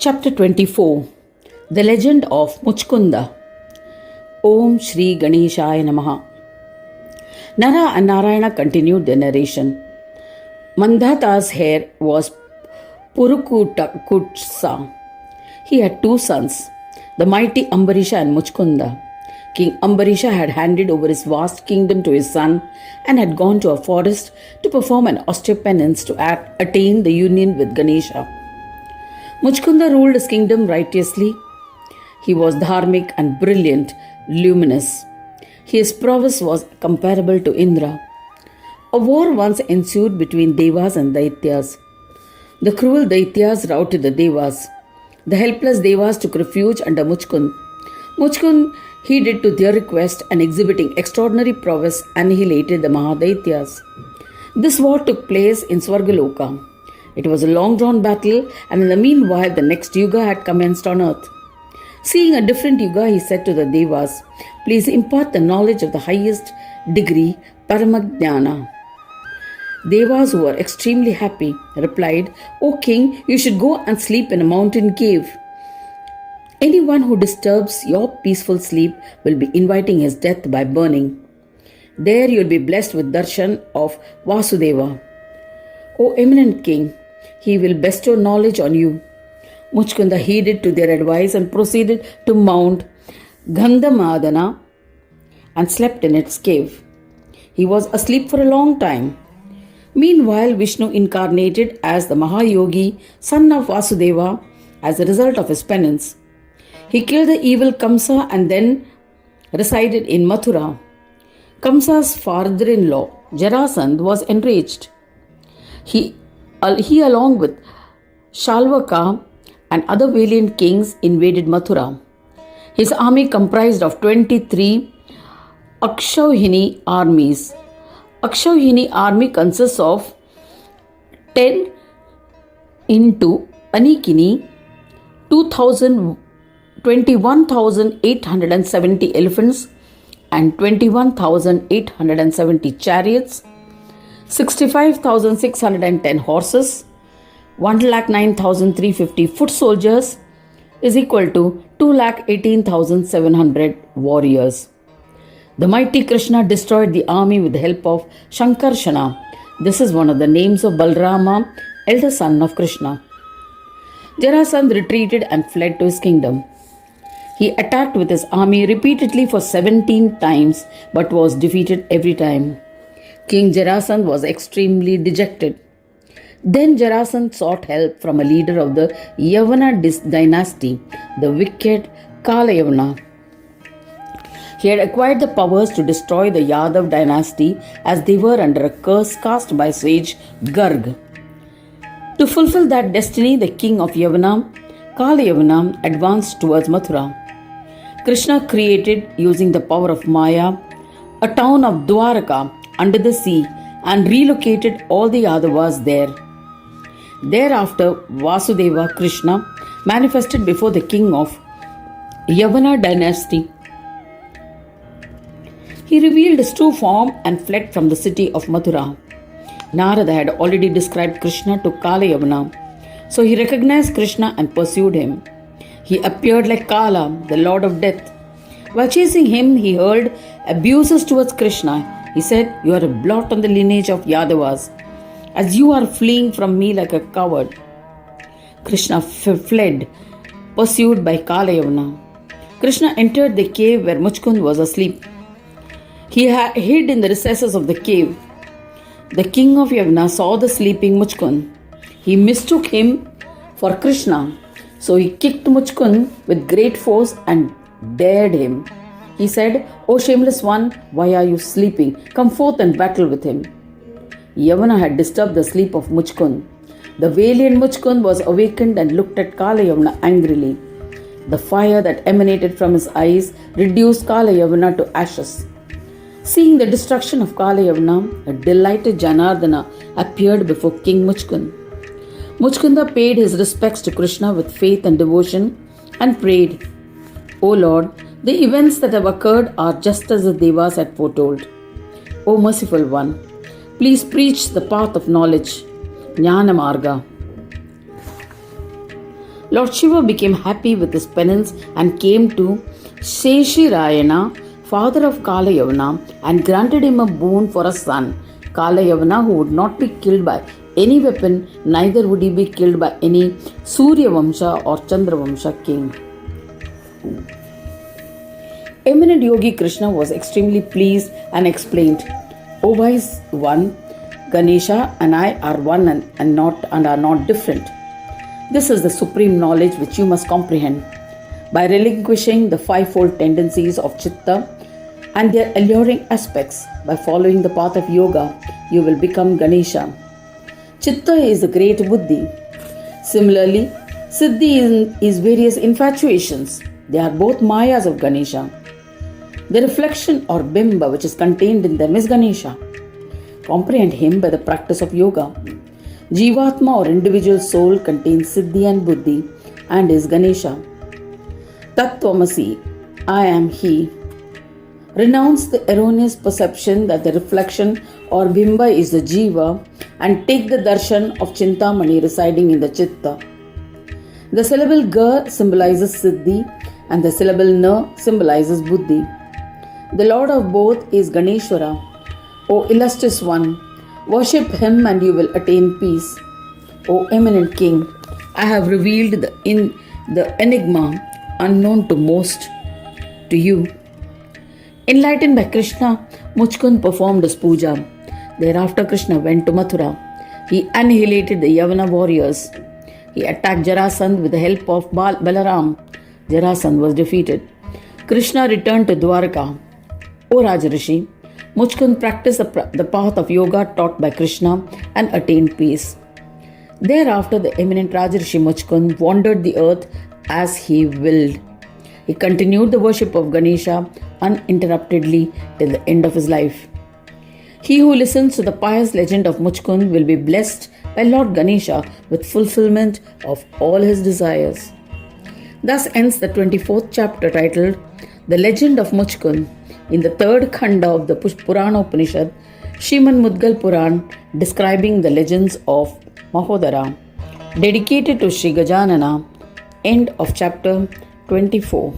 Chapter 24 The Legend of Muchkunda. Om Shri Ganeshaya Namaha. Nara and Narayana continued their narration. Mandhata's heir was Purukutsa. He had two sons, the mighty Ambarisha and Muchkunda. King Ambarisha had handed over his vast kingdom to his son and had gone to a forest to perform an austere penance to attain the union with Ganesha. Muchkunda ruled his kingdom righteously. He was dharmic and brilliant, luminous. His prowess was comparable to Indra. A war once ensued between Devas and Daityas. The cruel Daityas routed the Devas. The helpless Devas took refuge under Muchkund. Muchkund heeded to their request and exhibiting extraordinary prowess annihilated the Mahadaityas. This war took place in Swargaloka. It was a long-drawn battle, and in the meanwhile the next yuga had commenced on earth. Seeing a different yuga, he said to the Devas, "Please impart the knowledge of the highest degree, Paramajnana." Devas, who were extremely happy, replied, "O king, you should go and sleep in a mountain cave. Anyone who disturbs your peaceful sleep will be inviting his death by burning. There you will be blessed with darshan of Vasudeva. O eminent king, he will bestow knowledge on you." Muchkunda heeded to their advice and proceeded to Mount Gandhamadana and slept in its cave. He was asleep for a long time. Meanwhile, Vishnu incarnated as the Mahayogi, son of Vasudeva, as a result of his penance. He killed the evil Kamsa and then resided in Mathura. Kamsa's father-in-law, Jarasandh, was enraged. He along with Shalvaka and other valiant kings invaded Mathura. His army comprised of 23 Akshauhini armies. Akshauhini army consists of 10 into Anikini, 21,870 elephants and 21,870 chariots, 65,610 horses, 1,09,350 foot soldiers is equal to 2,18,700 warriors. The mighty Krishna destroyed the army with the help of Shankarshana. This is one of the names of Balarama, elder son of Krishna. Jarasandh retreated and fled to his kingdom. He attacked with his army repeatedly for 17 times but was defeated every time. King Jarasandh was extremely dejected. Then Jarasandh sought help from a leader of the Yavana dynasty, the wicked Kalayavana. He had acquired the powers to destroy the Yadav dynasty as they were under a curse cast by sage Garg. To fulfill that destiny, the king of Yavana, Kalayavana, advanced towards Mathura. Krishna created, using the power of Maya, a town of Dwaraka under the sea and relocated all the Yadavas there. Thereafter, Vasudeva Krishna manifested before the king of Yavana dynasty. He revealed his true form and fled from the city of Mathura. Narada had already described Krishna to Kalayavana, so he recognized Krishna and pursued him. He appeared like Kala, the lord of death. While chasing him, he hurled abuses towards Krishna. He said, "You are a blot on the lineage of Yadavas, as you are fleeing from me like a coward." Krishna fled, pursued by Kalayavana. Krishna entered the cave where Muchkund was asleep. He hid in the recesses of the cave. The king of Yavana saw the sleeping Muchkund. He mistook him for Krishna, so he kicked Muchkund with great force and dared him. He said, "O shameless one, why are you sleeping? Come forth and battle with him." Yavana had disturbed the sleep of Muchkund. The valiant Muchkund was awakened and looked at Kalayavana angrily. The fire that emanated from his eyes reduced Kalayavana to ashes. Seeing the destruction of Kalayavana, a delighted Janardana appeared before King Muchkund. Muchkunda paid his respects to Krishna with faith and devotion and prayed, "O Lord, the events that have occurred are just as the Devas had foretold. O merciful one, please preach the path of knowledge, Jnana Marga." Lord Shiva became happy with his penance and came to Sheshirayana, father of Kalayavana, and granted him a boon for a son, Kalayavana, who would not be killed by any weapon, neither would he be killed by any Surya Vamsha or Chandra Vamsha king. Eminent Yogi Krishna was extremely pleased and explained, O wise one, Ganesha and I are one and are not different. This is the supreme knowledge which you must comprehend. By relinquishing the fivefold tendencies of Chitta and their alluring aspects, by following the path of yoga, you will become Ganesha. Chitta is the great Buddhi. Similarly, Siddhi is various infatuations. They are both Mayas of Ganesha. The reflection or Bimba which is contained in them is Ganesha. Comprehend him by the practice of yoga. Jivatma or individual soul contains Siddhi and Buddhi and is Ganesha. Tattvamasi, I am He. Renounce the erroneous perception that the reflection or Bimba is the Jiva and take the darshan of Chintamani residing in the Chitta. The syllable Ga symbolizes Siddhi and the syllable Na symbolizes Buddhi. The Lord of both is Ganeshwara. O illustrious one, worship him and you will attain peace. O eminent king, I have revealed the enigma unknown to most to you. Enlightened by Krishna, Muchkund performed his puja. Thereafter Krishna went to Mathura. He annihilated the Yavana warriors. He attacked Jarasandh with the help of Balaram. Jarasandh was defeated. Krishna returned to Dwarka. O Rajarishi, Muchkund practiced the path of yoga taught by Krishna and attained peace. Thereafter the eminent Rajarishi Muchkund wandered the earth as he willed. He continued the worship of Ganesha uninterruptedly till the end of his life. He who listens to the pious legend of Muchkund will be blessed by Lord Ganesha with fulfillment of all his desires. Thus ends the 24th chapter titled The Legend of Muchkund in the third khanda of the Purana Upanishad, Srimad Mudgal Puran, describing the legends of Mahodara, dedicated to Sri Gajanana. End of chapter 24.